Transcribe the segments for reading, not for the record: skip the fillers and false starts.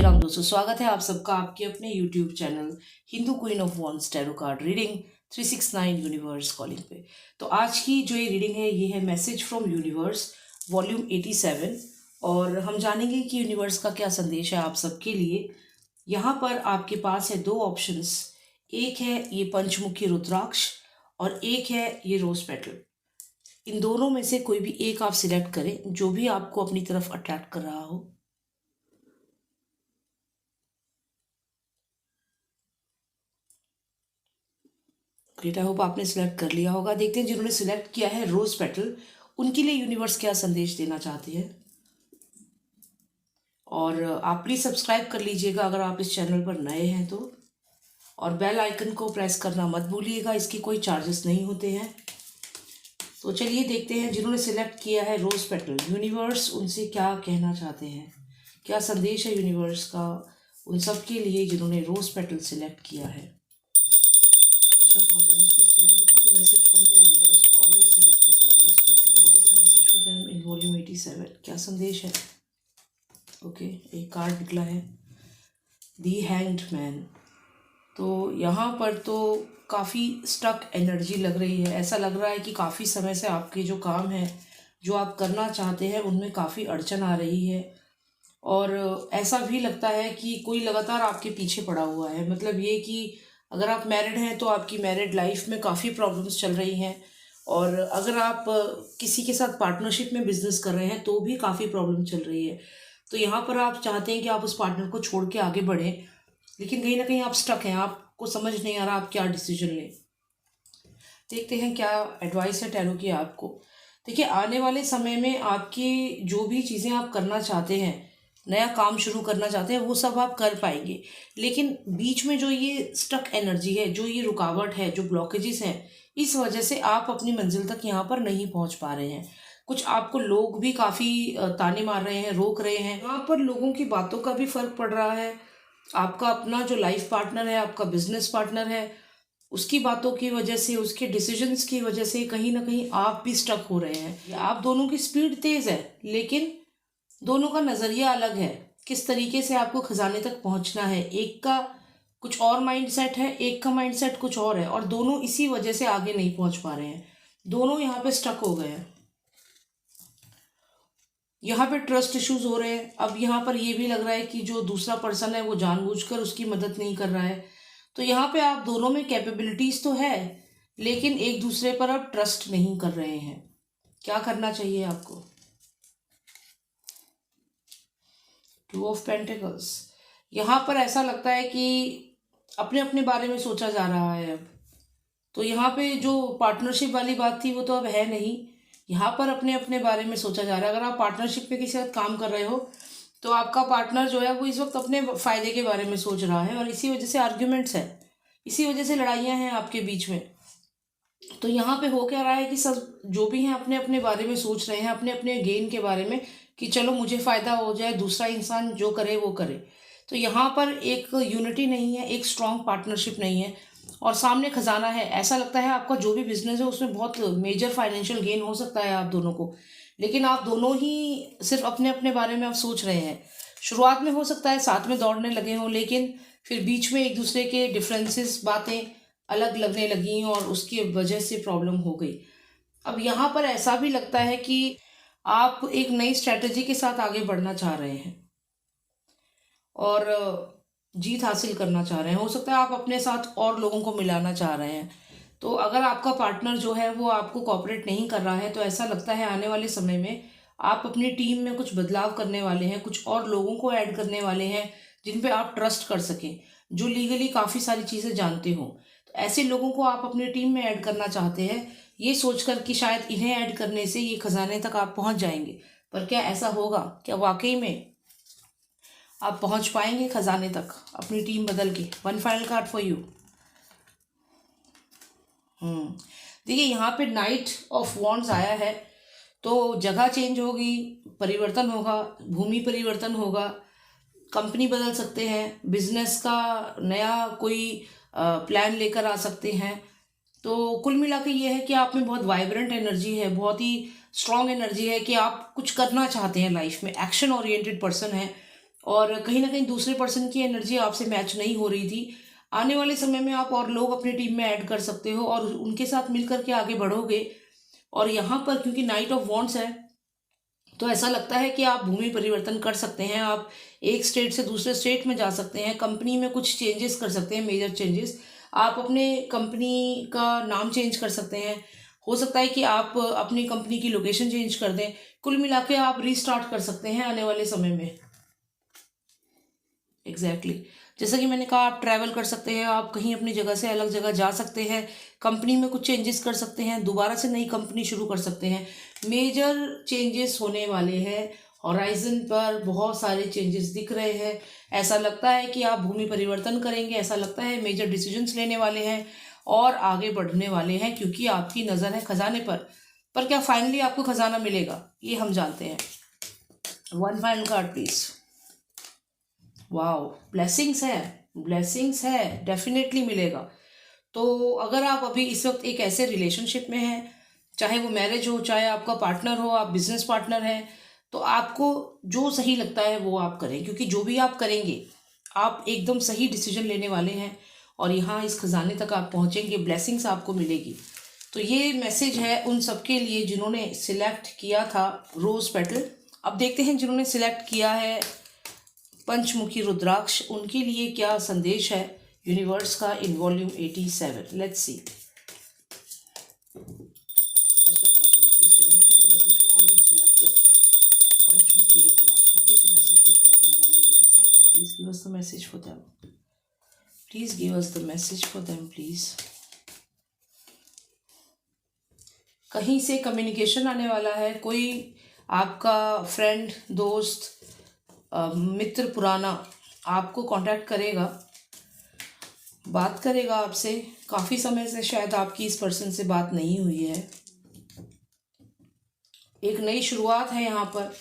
राम दोस्तों, स्वागत है आप सबका आपके अपने YouTube channel Hindu queen of wands tarot card reading 369 universe calling पे। तो आज की जो ये रीडिंग है ये है मैसेज फ्रॉम यूनिवर्स वॉल्यूम 87 और हम जानेंगे कि यूनिवर्स का क्या संदेश है आप सबके लिए। यहाँ पर आपके पास है दो ऑप्शंस, एक है ये पंचमुखी रुद्राक्ष और एक है ये रोज पेटल। इन दोनों में से कोई भी एक आप सिलेक्ट करें जो भी आपको अपनी तरफ अट्रैक्ट कर रहा हो। ग्रेट, आई होप आपने सिलेक्ट कर लिया होगा। देखते हैं जिन्होंने सिलेक्ट किया है रोज पेटल, उनके लिए यूनिवर्स क्या संदेश देना चाहती है। और आप प्लीज़ सब्सक्राइब कर लीजिएगा अगर आप इस चैनल पर नए हैं तो, और बेल आइकन को प्रेस करना मत भूलिएगा, इसकी कोई चार्जेस नहीं होते हैं। तो चलिए देखते हैं जिन्होंने सिलेक्ट किया है रोज पेटल, यूनिवर्स उनसे क्या कहना चाहते हैं, क्या संदेश है यूनिवर्स का उन सब के लिए जिन्होंने रोज पेटल सिलेक्ट किया है। वॉल्यूम 87 क्या संदेश है। ओके, एक कार्ड निकला है दी हैंग्ड मैन। तो यहाँ पर तो काफ़ी स्टक एनर्जी लग रही है। ऐसा लग रहा है कि काफ़ी समय से आपके जो काम है जो आप करना चाहते हैं उनमें काफ़ी अड़चन आ रही है, और ऐसा भी लगता है कि कोई लगातार आपके पीछे पड़ा हुआ है। मतलब ये कि अगर आप मैरिड हैं तो आपकी मैरिड लाइफ में काफ़ी प्रॉब्लम्स चल रही हैं, और अगर आप किसी के साथ पार्टनरशिप में बिजनेस कर रहे हैं तो भी काफ़ी प्रॉब्लम चल रही है। तो यहाँ पर आप चाहते हैं कि आप उस पार्टनर को छोड़ के आगे बढ़ें, लेकिन कहीं ना कहीं आप स्टक हैं, आपको समझ नहीं आ रहा आप क्या डिसीजन लें। देखते हैं क्या एडवाइस है टैरो की आपको। देखिए, आने वाले समय में आपकी जो भी चीज़ें आप करना चाहते हैं, नया काम शुरू करना चाहते हैं, वो सब आप कर पाएंगे। लेकिन बीच में जो ये स्टक एनर्जी है, जो ये रुकावट है, जो ब्लॉकेजेस हैं, इस वजह से आप अपनी मंजिल तक यहाँ पर नहीं पहुँच पा रहे हैं। कुछ आपको लोग भी काफ़ी ताने मार रहे हैं, रोक रहे हैं। यहाँ पर लोगों की बातों का भी फर्क पड़ रहा है। आपका अपना जो लाइफ पार्टनर है, आपका बिजनेस पार्टनर है, उसकी बातों की वजह से, उसके डिसीजंस की वजह से कहीं ना कहीं आप भी स्टक हो रहे हैं। आप दोनों की स्पीड तेज़ है लेकिन दोनों का नज़रिया अलग है। किस तरीके से आपको खजाने तक पहुंचना है, एक का कुछ और माइंडसेट है, एक का माइंडसेट कुछ और है, और दोनों इसी वजह से आगे नहीं पहुंच पा रहे हैं। दोनों यहाँ पे स्टक हो गए हैं। यहाँ पे ट्रस्ट इश्यूज हो रहे हैं। अब यहाँ पर ये भी लग रहा है कि जो दूसरा पर्सन है वो जानबूझकर उसकी मदद नहीं कर रहा है। तो यहाँ पे आप दोनों में कैपेबिलिटीज तो है लेकिन एक दूसरे पर आप ट्रस्ट नहीं कर रहे हैं। क्या करना चाहिए आपको। टू ऑफ पेंटिकल्स, यहाँ पर ऐसा लगता है कि अपने अपने बारे में सोचा जा रहा है अब। तो यहाँ पे जो पार्टनरशिप वाली बात थी वो तो अब है नहीं। यहाँ पर अपने अपने बारे में सोचा जा रहा है। अगर आप पार्टनरशिप में किसी के साथ काम कर रहे हो तो आपका पार्टनर जो है वो इस वक्त अपने फ़ायदे के बारे में सोच रहा है, और इसी वजह से आर्ग्यूमेंट्स है, इसी वजह से लड़ाइयाँ हैं आपके बीच में। तो यहाँ पे हो क्या रहा है कि सब जो भी हैं अपने अपने बारे में सोच रहे हैं, अपने अपने गेन के बारे में, कि चलो मुझे फ़ायदा हो जाए, दूसरा इंसान जो करे वो करे। तो यहाँ पर एक यूनिटी नहीं है, एक स्ट्रॉन्ग पार्टनरशिप नहीं है, और सामने खजाना है। ऐसा लगता है आपका जो भी बिजनेस है उसमें बहुत मेजर फाइनेंशियल गेन हो सकता है आप दोनों को, लेकिन आप दोनों ही सिर्फ अपने अपने बारे में आप सोच रहे हैं। शुरुआत में हो सकता है साथ में दौड़ने लगे हों, लेकिन फिर बीच में एक दूसरे के डिफरेंसेस, बातें अलग लगने लगी और उसकी वजह से प्रॉब्लम हो गई। अब यहाँ पर ऐसा भी लगता है कि आप एक नई स्ट्रेटजी के साथ आगे बढ़ना चाह रहे हैं और जीत हासिल करना चाह रहे हैं। हो सकता है आप अपने साथ और लोगों को मिलाना चाह रहे हैं। तो अगर आपका पार्टनर जो है वो आपको कोऑपरेट नहीं कर रहा है तो ऐसा लगता है आने वाले समय में आप अपनी टीम में कुछ बदलाव करने वाले हैं, कुछ और लोगों को ऐड करने वाले हैं जिन पे आप ट्रस्ट कर सकें, जो लीगली काफ़ी सारी चीज़ें जानते हों। तो ऐसे लोगों को आप अपनी टीम में ऐड करना चाहते हैं, ये सोचकर कि शायद इन्हें ऐड करने से ये खजाने तक आप पहुंच जाएंगे। पर क्या ऐसा होगा? क्या वाकई में आप पहुंच पाएंगे खजाने तक अपनी टीम बदल के? One final card for you. देखिए, यहाँ पे नाइट ऑफ वॉन्ड्स आया है, तो जगह चेंज होगी, परिवर्तन होगा, भूमि परिवर्तन होगा, कंपनी बदल सकते हैं, बिजनेस का नया कोई प्लान लेकर आ सकते हैं। तो कुल मिला के ये है कि आप में बहुत वाइब्रेंट एनर्जी है, बहुत ही स्ट्रॉन्ग एनर्जी है कि आप कुछ करना चाहते हैं लाइफ में, एक्शन ओरिएंटेड पर्सन है, और कहीं ना कहीं दूसरे पर्सन की एनर्जी आपसे मैच नहीं हो रही थी। आने वाले समय में आप और लोग अपनी टीम में ऐड कर सकते हो और उनके साथ मिलकर के आगे बढ़ोगे। और यहाँ पर क्योंकि नाइट ऑफ वॉन्ड्स है, तो ऐसा लगता है कि आप भूमि परिवर्तन कर सकते हैं, आप एक स्टेट से दूसरे स्टेट में जा सकते हैं, कंपनी में कुछ चेंजेस कर सकते हैं, मेजर चेंजेस। आप अपने कंपनी का नाम चेंज कर सकते हैं, हो सकता है कि आप अपनी कंपनी की लोकेशन चेंज कर दें। कुल मिला के आप रीस्टार्ट कर सकते हैं आने वाले समय में। एग्जैक्टली जैसा कि मैंने कहा, आप ट्रैवल कर सकते हैं, आप कहीं अपनी जगह से अलग जगह जा सकते हैं, कंपनी में कुछ चेंजेस कर सकते हैं, दोबारा से नई कंपनी शुरू कर सकते हैं। मेजर चेंजेस होने वाले हैं, हॉराइजन पर बहुत सारे चेंजेस दिख रहे हैं। ऐसा लगता है कि आप भूमि परिवर्तन करेंगे, ऐसा लगता है मेजर डिसीजंस लेने वाले हैं और आगे बढ़ने वाले हैं, क्योंकि आपकी नज़र है खजाने पर क्या फाइनली आपको खजाना मिलेगा, ये हम जानते हैं। One final card please. Wow, blessings है, ब्लेसिंग्स है, डेफिनेटली मिलेगा। तो अगर आप अभी इस वक्त एक ऐसे रिलेशनशिप में हैं, चाहे वो मैरिज हो, चाहे आपका पार्टनर हो, आप बिजनेस पार्टनर हैं, तो आपको जो सही लगता है वो आप करें, क्योंकि जो भी आप करेंगे आप एकदम सही डिसीजन लेने वाले हैं और यहाँ इस खजाने तक आप पहुँचेंगे, ब्लेसिंग्स आपको मिलेगी। तो ये मैसेज है उन सबके लिए जिन्होंने सिलेक्ट किया था रोज़ पेटल। अब देखते हैं जिन्होंने सिलेक्ट किया है पंचमुखी रुद्राक्ष, उनके लिए क्या संदेश है यूनिवर्स का इन वॉल्यूम 87। Let's see. पंचमुखी रुद्राक्ष, what is the message for them in volume 87? Please give us the message for them. Please give us the message for them, please. कहीं से कम्युनिकेशन आने वाला है, कोई आपका फ्रेंड, दोस्त, मित्र पुराना आपको कांटेक्ट करेगा, बात करेगा आपसे। काफ़ी समय से शायद आपकी इस पर्सन से बात नहीं हुई है। एक नई शुरुआत है यहाँ पर,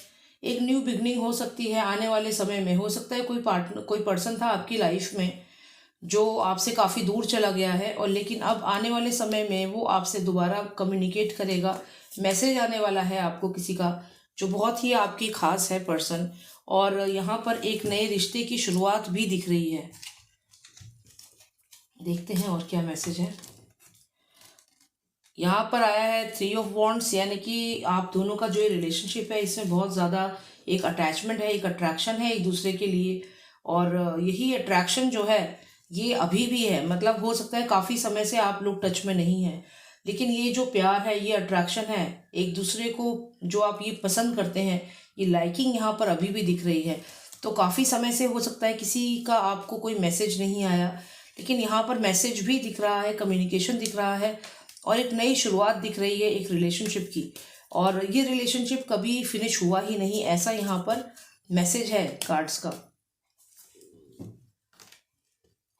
एक न्यू बिगनिंग हो सकती है आने वाले समय में। हो सकता है कोई पार्टनर, कोई पर्सन था आपकी लाइफ में जो आपसे काफ़ी दूर चला गया है, और लेकिन अब आने वाले समय में वो आपसे दोबारा कम्युनिकेट करेगा। मैसेज आने वाला है आपको किसी का जो बहुत ही आपकी खास है पर्सन, और यहाँ पर एक नए रिश्ते की शुरुआत भी दिख रही है। देखते हैं और क्या मैसेज है। यहाँ पर आया है 3 ऑफ वॉन्ड्स, यानी कि आप दोनों का जो ये रिलेशनशिप है इसमें बहुत ज़्यादा एक अटैचमेंट है, एक अट्रैक्शन है एक दूसरे के लिए। और यही अट्रैक्शन जो है ये अभी भी है, मतलब हो सकता है काफ़ी समय से आप लोग टच में नहीं हैं, लेकिन ये जो प्यार है, ये अट्रैक्शन है एक दूसरे को, जो आप ये पसंद करते हैं, ये लाइकिंग यहाँ पर अभी भी दिख रही है। तो काफ़ी समय से हो सकता है किसी का आपको कोई मैसेज नहीं आया, लेकिन यहाँ पर मैसेज भी दिख रहा है, कम्युनिकेशन दिख रहा है, और एक नई शुरुआत दिख रही है एक रिलेशनशिप की। और ये रिलेशनशिप कभी फिनिश हुआ ही नहीं, ऐसा यहाँ पर मैसेज है कार्ड्स का।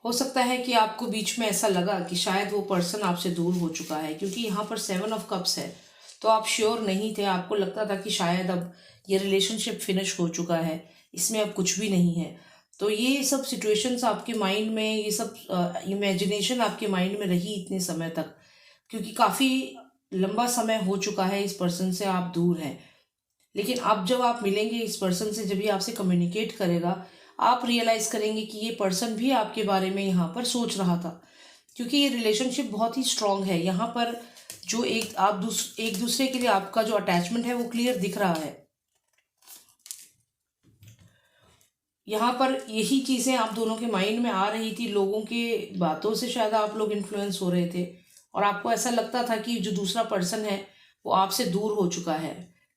हो सकता है कि आपको बीच में ऐसा लगा कि शायद वो पर्सन आपसे दूर हो चुका है, क्योंकि यहाँ पर 7 ऑफ कप्स है, तो आप श्योर नहीं थे, आपको लगता था कि शायद अब ये रिलेशनशिप फिनिश हो चुका है, इसमें अब कुछ भी नहीं है। तो ये सब सिचुएशंस आपके माइंड में, ये सब इमेजिनेशन आपके माइंड में रही इतने समय तक, क्योंकि काफ़ी लंबा समय हो चुका है इस पर्सन से आप दूर हैं। लेकिन अब जब आप मिलेंगे इस पर्सन से, जब ये आपसे कम्युनिकेट करेगा, आप रियलाइज़ करेंगे कि ये पर्सन भी आपके बारे में यहाँ पर सोच रहा था, क्योंकि ये रिलेशनशिप बहुत ही स्ट्रांग है। यहाँ पर जो एक दूसरे के लिए आपका जो अटैचमेंट है वो क्लियर दिख रहा है। यहाँ पर यही चीज़ें आप दोनों के माइंड में आ रही थी, लोगों के बातों से शायद आप लोग इन्फ्लुएंस हो रहे थे, और आपको ऐसा लगता था कि जो दूसरा पर्सन है वो आपसे दूर हो चुका है।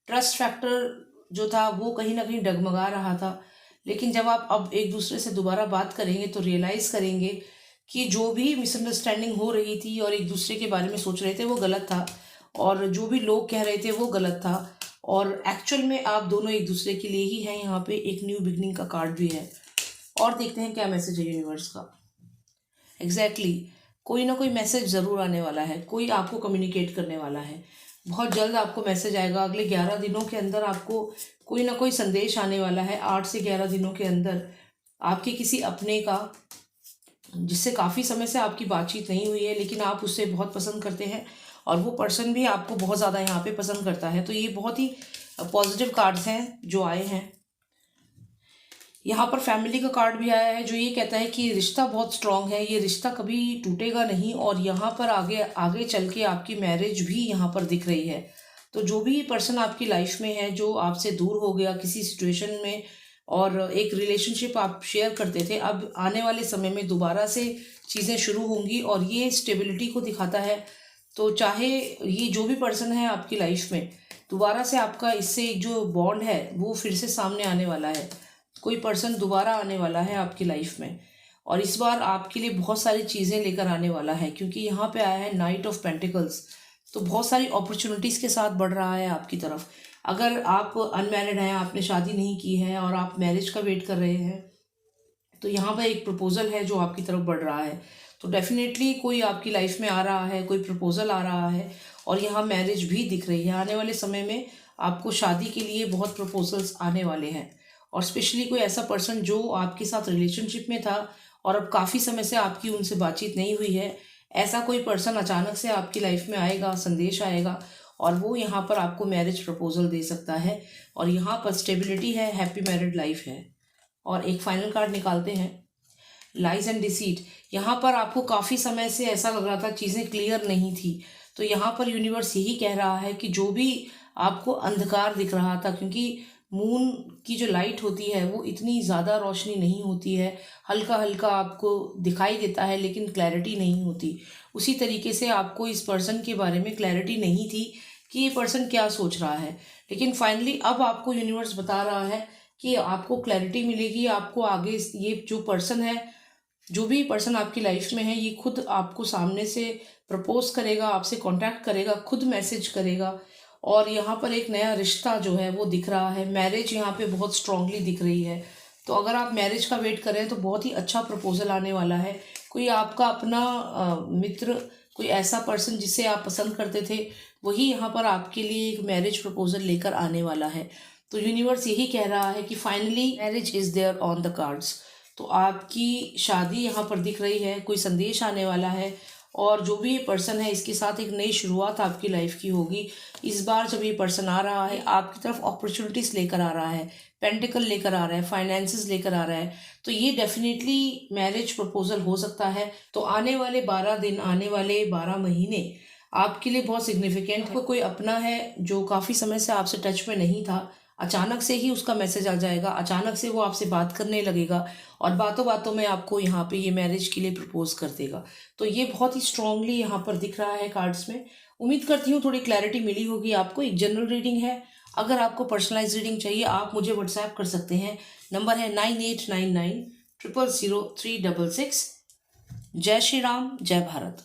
ट्रस्ट फैक्टर जो था वो कहीं ना कहीं डगमगा रहा था। लेकिन जब आप अब एक दूसरे से दोबारा बात करेंगे तो रियलाइज़ करेंगे कि जो भी मिसअंडरस्टैंडिंग हो रही थी और एक दूसरे के बारे में सोच रहे थे वो गलत था, और जो भी लोग कह रहे थे वो गलत था, और एक्चुअल में आप दोनों एक दूसरे के लिए ही हैं। यहाँ पे एक न्यू बिगनिंग का कार्ड भी है, और देखते हैं क्या मैसेज है यूनिवर्स का। एग्जैक्टली कोई ना कोई मैसेज ज़रूर आने वाला है, कोई आपको कम्युनिकेट करने वाला है। बहुत जल्द आपको मैसेज आएगा, अगले 11 दिनों के अंदर आपको कोई ना कोई संदेश आने वाला है। 8 से 11 दिनों के अंदर आपके किसी अपने का, जिससे काफ़ी समय से आपकी बातचीत नहीं हुई है, लेकिन आप उससे बहुत पसंद करते हैं, और वो पर्सन भी आपको बहुत ज़्यादा यहाँ पे पसंद करता है। तो ये बहुत ही पॉजिटिव कार्ड्स हैं जो आए हैं। यहाँ पर फैमिली का कार्ड भी आया है जो ये कहता है कि रिश्ता बहुत स्ट्रांग है, ये रिश्ता कभी टूटेगा नहीं, और यहाँ पर आगे आगे चल के आपकी मैरिज भी यहाँ पर दिख रही है। तो जो भी पर्सन आपकी लाइफ में है जो आपसे दूर हो गया किसी सिचुएशन में और एक रिलेशनशिप आप शेयर करते थे, अब आने वाले समय में दोबारा से चीज़ें शुरू होंगी और ये स्टेबिलिटी को दिखाता है। तो चाहे ये जो भी पर्सन है आपकी लाइफ में, दोबारा से आपका इससे एक जो बॉन्ड है वो फिर से सामने आने वाला है। कोई पर्सन दोबारा आने वाला है आपकी लाइफ में और इस बार आपके लिए बहुत सारी चीज़ें लेकर आने वाला है, क्योंकि यहाँ पे आया है नाइट ऑफ पेंटिकल्स। तो बहुत सारी अपॉर्चुनिटीज़ के साथ बढ़ रहा है आपकी तरफ। अगर आप अनमैरिड हैं, आपने शादी नहीं की है और आप मैरिज का वेट कर रहे हैं, तो यहाँ पर एक प्रपोजल है जो आपकी तरफ बढ़ रहा है। तो डेफिनेटली कोई आपकी लाइफ में आ रहा है, कोई प्रपोजल आ रहा है और यहाँ मैरिज भी दिख रही है। आने वाले समय में आपको शादी के लिए बहुत प्रपोजल्स आने वाले हैं और स्पेशली कोई ऐसा पर्सन जो आपके साथ रिलेशनशिप में था और अब काफ़ी समय से आपकी उनसे बातचीत नहीं हुई है, ऐसा कोई पर्सन अचानक से आपकी लाइफ में आएगा, संदेश आएगा और वो यहाँ पर आपको मैरिज प्रपोजल दे सकता है। और यहाँ पर स्टेबिलिटी है, हैप्पी मैरिड लाइफ है। और एक फाइनल कार्ड निकालते हैं, लाइज एंड डिसीट। यहाँ पर आपको काफ़ी समय से ऐसा लग रहा था चीज़ें क्लियर नहीं थी, तो यहाँ पर यूनिवर्स यही कह रहा है कि जो भी आपको अंधकार दिख रहा था, क्योंकि मून की जो लाइट होती है वो इतनी ज़्यादा रोशनी नहीं होती है, हल्का हल्का आपको दिखाई देता है लेकिन क्लैरिटी नहीं होती। उसी तरीके से आपको इस पर्सन के बारे में क्लैरिटी नहीं थी कि ये पर्सन क्या सोच रहा है, लेकिन फाइनली अब आपको यूनिवर्स बता रहा है कि आपको क्लैरिटी मिलेगी। आपको आगे ये जो पर्सन है, जो भी पर्सन आपकी लाइफ में है, ये खुद आपको सामने से प्रपोज करेगा, आपसे कांटेक्ट करेगा, खुद मैसेज करेगा और यहाँ पर एक नया रिश्ता जो है वो दिख रहा है। मैरिज यहाँ पे बहुत स्ट्रांगली दिख रही है। तो अगर आप मैरिज का वेट कर रहे हैं तो बहुत ही अच्छा प्रपोजल आने वाला है। कोई आपका अपना मित्र, कोई ऐसा पर्सन जिसे आप पसंद करते थे, वही यहाँ पर आपके लिए एक मैरिज प्रपोजल लेकर आने वाला है। तो यूनिवर्स यही कह रहा है कि finally marriage is there on the cards. तो आपकी शादी यहाँ पर दिख रही है, कोई संदेश आने वाला है और जो भी ये पर्सन है इसके साथ एक नई शुरुआत आपकी लाइफ की होगी। इस बार जब ये पर्सन आ रहा है आपकी तरफ अपॉर्चुनिटीज़ लेकर आ रहा है, पेंटिकल लेकर आ रहा है, फाइनेंसेस लेकर आ रहा है, तो ये डेफिनेटली मैरिज प्रपोजल हो सकता है। तो आने वाले 12 दिन, आने वाले 12 महीने आपके लिए बहुत सिग्निफिकेंट है। कोई अपना है जो काफ़ी समय से आपसे टच में नहीं था, अचानक से ही उसका मैसेज आ जाएगा, अचानक से वो आपसे बात करने लगेगा और बातों बातों में आपको यहाँ पे ये मैरिज के लिए प्रपोज कर देगा। तो ये बहुत ही स्ट्रांगली यहाँ पर दिख रहा है कार्ड्स में। उम्मीद करती हूँ थोड़ी क्लैरिटी मिली होगी आपको। एक जनरल रीडिंग है, अगर आपको पर्सनलाइज रीडिंग चाहिए आप मुझे व्हाट्सएप कर सकते हैं। नंबर है 9899 000 366। जय श्री राम, जय भारत।